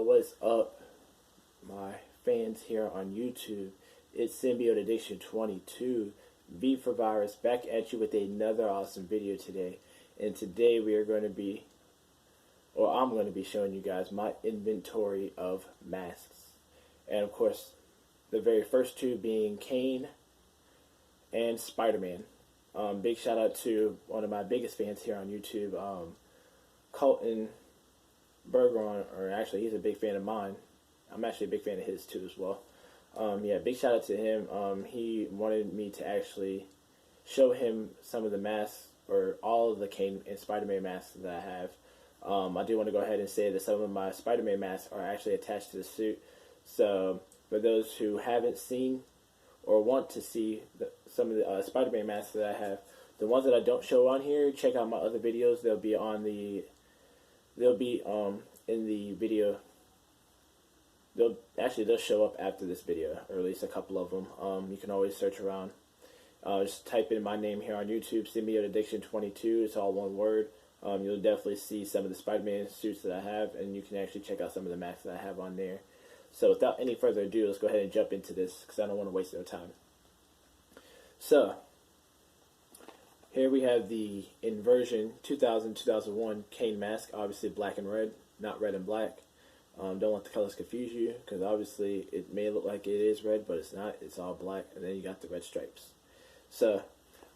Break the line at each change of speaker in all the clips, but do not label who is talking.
What's up, my fans here on YouTube? It's Symbiote Addiction 22, V for Virus, back at you with another awesome video today. And today we are going to be, or I'm going to be showing you guys my inventory of masks. And of course, the very first two being Kane and Spider-Man. Big shout out to one of my biggest fans here on YouTube, Colton Bergeron, or actually he's a big fan of mine. I'm actually a big fan of his too as well. Yeah, big shout out to him. He wanted me to actually show him some of the masks, or all of the Kane and Spider-Man masks that I have. I do want to go ahead and say that some of my Spider-Man masks are actually attached to the suit. So for those who haven't seen or want to see some of the Spider-Man masks that I have, the ones that I don't show on here, check out my other videos. They'll be in the video. They'll show up after this video, or at least a couple of them. You can always search around. Just type in my name here on YouTube, Symbiote Addiction 22. It's all one word. You'll definitely see some of the Spider-Man suits that I have, and you can actually check out some of the masks that I have on there. So without any further ado, let's go ahead and jump into this, because I don't want to waste no time. So here we have the Inversion 2000-2001 Kane mask, obviously black and red, not red and black. Don't let the colors confuse you, because obviously it may look like it is red, but it's not. It's all black, and then you got the red stripes. So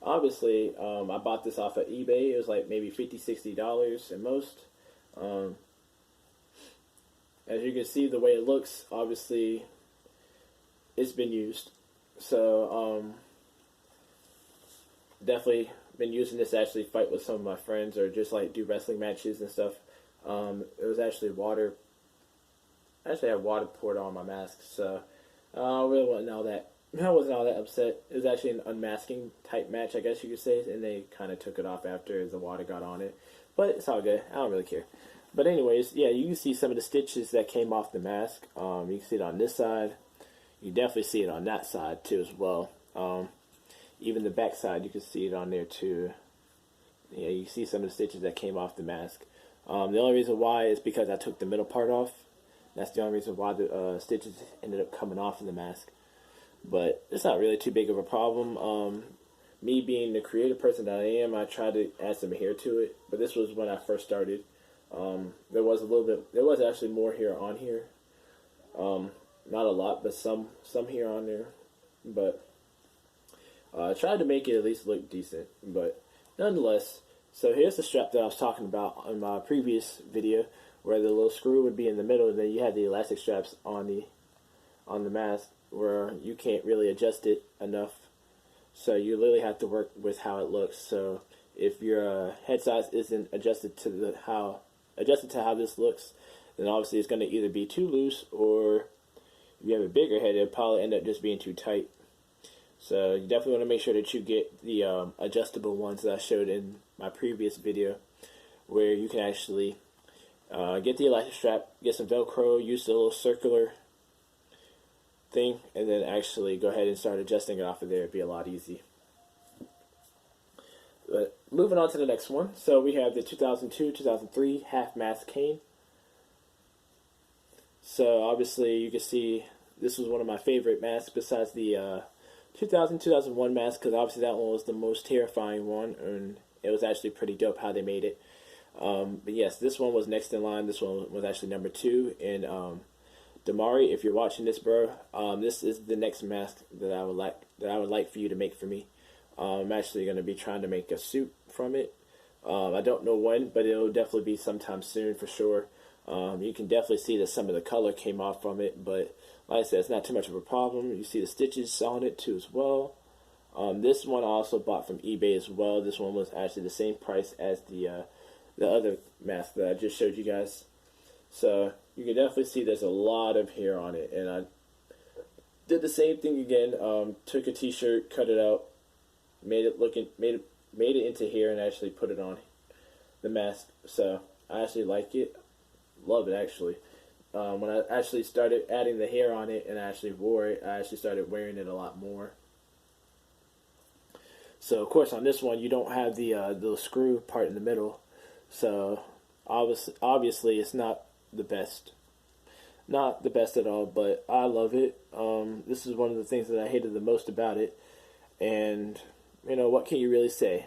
obviously, I bought this off of eBay. It was like maybe $50-$60 at most. As you can see, the way it looks, obviously, it's been used. So definitely been using this to actually fight with some of my friends, or just like do wrestling matches and stuff. It was actually water. I actually had water poured on my mask, so I really wasn't all that. I wasn't all that upset. It was actually an unmasking type match, I guess you could say, and they kind of took it off after the water got on it. But it's all good. I don't really care. But anyways, yeah, you can see some of the stitches that came off the mask. You can see it on this side. You definitely see it on that side too as well. Even the back side, you can see it on there too. Yeah, you see some of the stitches that came off the mask. The only reason why is because I took the middle part off. That's the only reason why the stitches ended up coming off of the mask. But it's not really too big of a problem. Me being the creative person that I am, I tried to add some hair to it. But this was when I first started. There was actually more hair on here. Not a lot, but some hair on there. But I tried to make it at least look decent. But nonetheless, so here's the strap that I was talking about in my previous video, where the little screw would be in the middle, and then you had the elastic straps on the mask, where you can't really adjust it enough. So you literally have to work with how it looks. So if your head size isn't adjusted to how this looks, then obviously it's going to either be too loose, or if you have a bigger head, it'll probably end up just being too tight. So you definitely want to make sure that you get the adjustable ones that I showed in my previous video, where you can actually get the elastic strap, get some Velcro, use the little circular thing, and then actually go ahead and start adjusting it off of there. It'd be a lot easy. But moving on to the next one. So we have the 2002-2003 half mask Kane. So obviously you can see this was one of my favorite masks besides the 2000-2001 mask, because obviously that one was the most terrifying one, and it was actually pretty dope how they made it. But yes, this one was next in line. This one was actually number 2. And Damari, if you're watching this, bro, this is the next mask that I would like for you to make for me. I'm actually going to be trying to make a suit from it. I don't know when, but it'll definitely be sometime soon for sure. You can definitely see that some of the color came off from it, but like I said, it's not too much of a problem. You see the stitches on it too as well. This one I also bought from eBay as well. This one was actually the same price as the other mask that I just showed you guys. So you can definitely see there's a lot of hair on it, and I did the same thing again. Took a t-shirt, cut it out, made it into hair, and actually put it on the mask. So I actually like it, love it actually. When I actually started adding the hair on it and I actually wore it, I actually started wearing it a lot more. So of course on this one you don't have the screw part in the middle, so obviously it's not the best. Not the best at all, but I love it. This is one of the things that I hated the most about it, and what can you really say?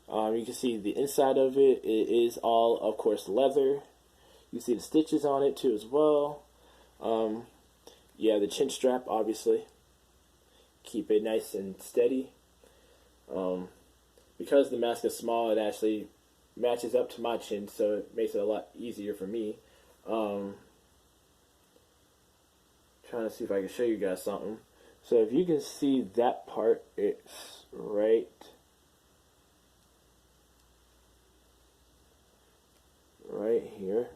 You can see the inside of it. It is all, of course, leather. You see the stitches on it too as well. Yeah, the chin strap, obviously. Keep it nice and steady. Because the mask is small, it actually matches up to my chin, so it makes it a lot easier for me. Trying to see if I can show you guys something. So if you can see that part, it's right here.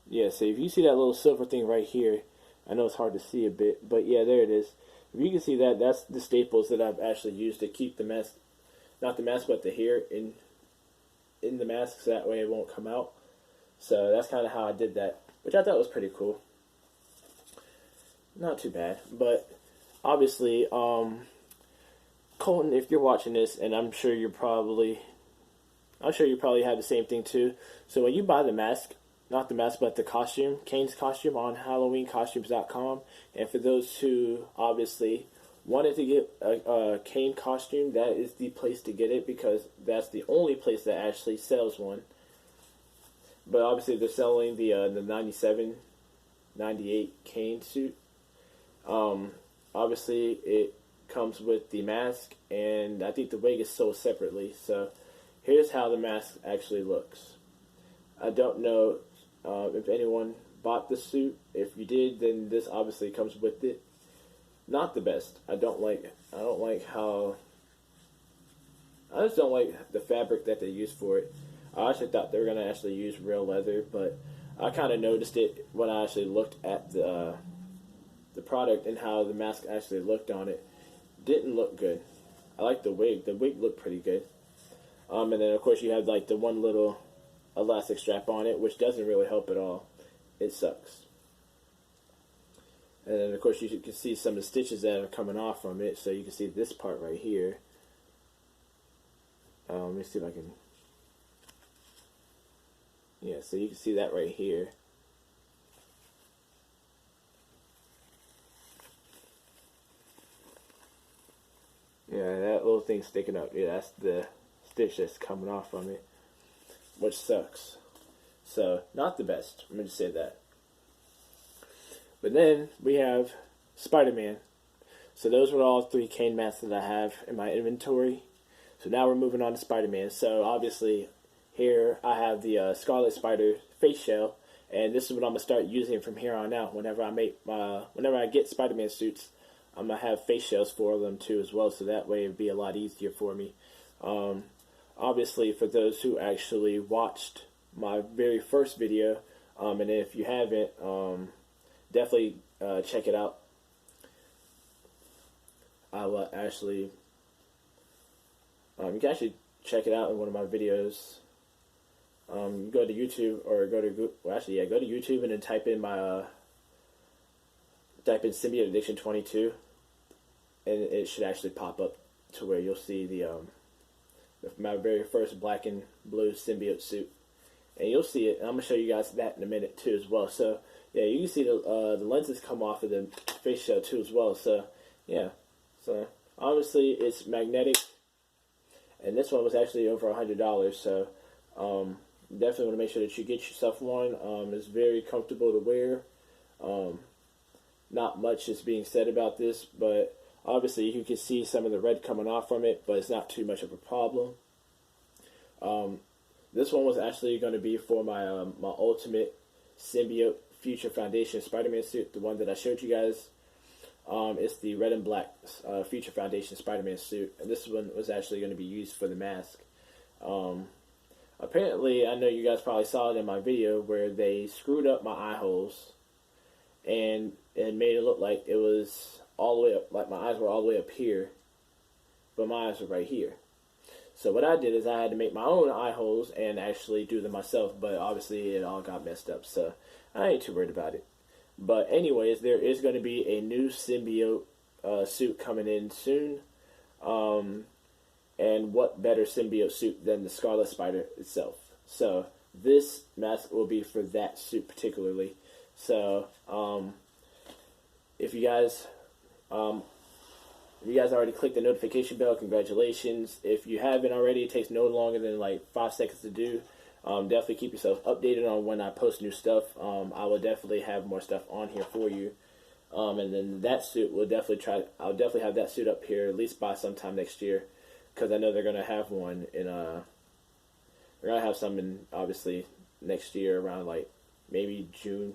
Yeah, so if you see that little silver thing right here, I know it's hard to see a bit, but yeah, there it is. If you can see that, that's the staples that I've actually used to keep the mask, not the mask, but the hair in the mask, so that way it won't come out. So that's kind of how I did that, which I thought was pretty cool. Not too bad, but obviously, Colton, if you're watching this, and I'm sure you probably have the same thing too. So when you buy the mask, not the mask, but the costume, Kane's costume on HalloweenCostumes.com, and for those who obviously wanted to get a Kane costume, that is the place to get it because that's the only place that actually sells one. But obviously they're selling the 97, 98 Kane suit. Obviously it comes with the mask, and I think the wig is sold separately. So here's how the mask actually looks. I don't know if anyone bought the suit. If you did, then this obviously comes with it. Not the best. I just don't like the fabric that they use for it. I actually thought they were gonna actually use real leather, but I kind of noticed it when I actually looked at the product and how the mask actually looked on it. Didn't look good. I like the wig. The wig looked pretty good. And then of course you have like the one little elastic strap on it, which doesn't really help at all. It sucks. And then of course you can see some of the stitches that are coming off from it. So you can see this part right here. Let me see if I can. Yeah, so you can see that right here. Yeah, that little thing sticking up. Yeah, that's the stitch that's coming off from it, which sucks. So, not the best. I'm going to say that. But then we have Spider-Man. So those were all 3 Kane masks that I have in my inventory. So now we're moving on to Spider-Man. So obviously here I have the Scarlet Spider face shell, and this is what I'm gonna start using from here on out. Whenever I get Spider-Man suits, I'm gonna have face shells for them too as well. So that way it'd be a lot easier for me. Obviously, for those who actually watched my very first video, and if you haven't, definitely check it out. I will actually, you can actually check it out in one of my videos. Go to YouTube or go to go to YouTube and then type in Symbiote Addiction 22, and it should actually pop up to where you'll see my very first black and blue symbiote suit, and you'll see it. And I'm gonna show you guys that in a minute too as well. So yeah, you can see the lenses come off of the face shell too as well. So yeah, so obviously it's magnetic, and this one was actually over $100. So definitely want to make sure that you get yourself one. It's very comfortable to wear. Not much is being said about this, but obviously you can see some of the red coming off from it, but it's not too much of a problem. This one was actually going to be for my my Ultimate Symbiote Future Foundation Spider-Man suit, the one that I showed you guys. It's the red and black Future Foundation Spider-Man suit, and this one was actually going to be used for the mask. Apparently, I know you guys probably saw it in my video where they screwed up my eye holes, and it made it look like it was all the way up, like my eyes were all the way up here, but my eyes were right here. So what I did is I had to make my own eye holes and actually do them myself, but obviously it all got messed up, so I ain't too worried about it. But anyways, there is going to be a new symbiote suit coming in soon. And what better symbiote suit than the Scarlet Spider itself? So this mask will be for that suit particularly. So if you guys already clicked the notification bell, congratulations. If you haven't already, it takes no longer than like 5 seconds to do. Definitely keep yourself updated on when I post new stuff. I will definitely have more stuff on here for you. And then that suit will I'll definitely have that suit up here at least by sometime next year, because I know they're gonna have one in they're gonna have some in obviously next year around like maybe June.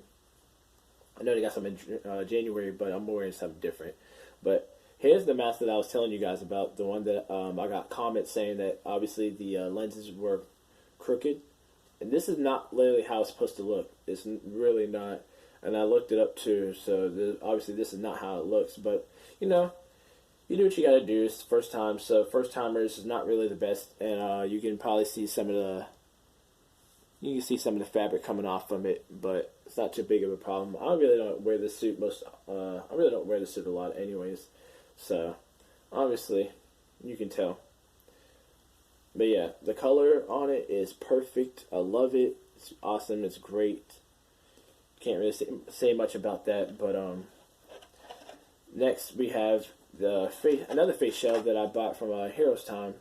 I know they got some in January, but I'm wearing something different. But here's the mask that I was telling you guys about, the one that I got comments saying that obviously the lenses were crooked. And this is not literally how it's supposed to look. It's really not. And I looked it up too, so obviously this is not how it looks. But, you know, you do what you gotta do. It's the first time, so first timers is not really the best. And you can probably see some of the fabric coming off from it, but it's not too big of a problem. I really don't wear this suit I really don't wear this suit a lot anyways. So, obviously, you can tell. But yeah, the color on it is perfect. I love it. It's awesome. It's great. Can't really say much about that. But next we have another face shell that I bought from Heroes Time.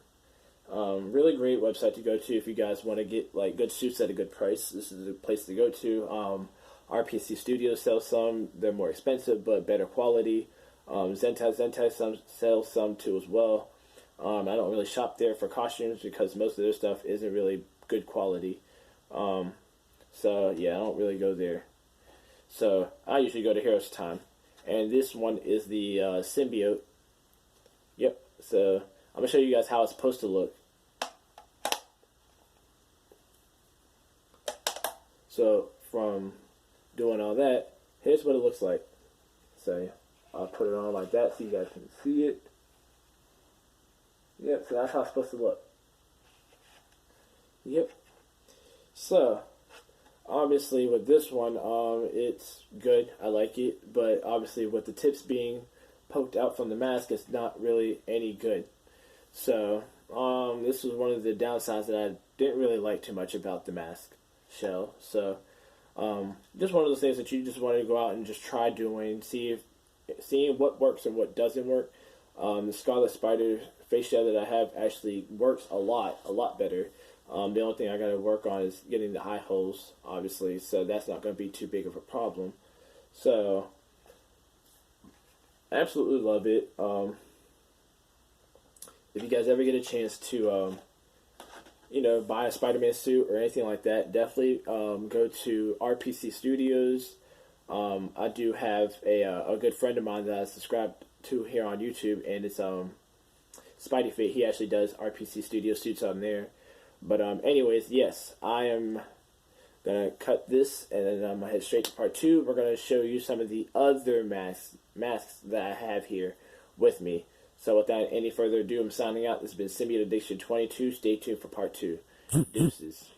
Really great website to go to if you guys want to get like good suits at a good price. This is the place to go to. RPC Studios sells some. They're more expensive but better quality. Zentai sells some too as well. I don't really shop there for costumes because most of their stuff isn't really good quality. So yeah, I don't really go there. So I usually go to Heroes Time. And this one is the symbiote. Yep. So I'm going to show you guys how it's supposed to look. So from doing all that, here's what it looks like. So I'll put it on like that so you guys can see it. Yep, so that's how it's supposed to look. Yep. So, obviously with this one, it's good. I like it. But obviously with the tips being poked out from the mask, it's not really any good. So, this was one of the downsides that I didn't really like too much about the mask shell. So, just one of those things that you just want to go out and just try doing, seeing what works and what doesn't work. The Scarlet Spider face shell that I have actually works a lot better. The only thing I got to work on is getting the eye holes, obviously, so that's not going to be too big of a problem. So, I absolutely love it. If you guys ever get a chance to, buy a Spider-Man suit or anything like that, definitely go to RPC Studios. I do have a good friend of mine that I subscribe to here on YouTube, and it's Spidey Fit. He actually does RPC Studio suits on there. But anyways, yes, I am gonna cut this, and then I'm gonna head straight to part 2. We're gonna show you some of the other masks that I have here with me. So without any further ado, I'm signing out. This has been Symbiote Addiction 22. Stay tuned for part 2. Deuces.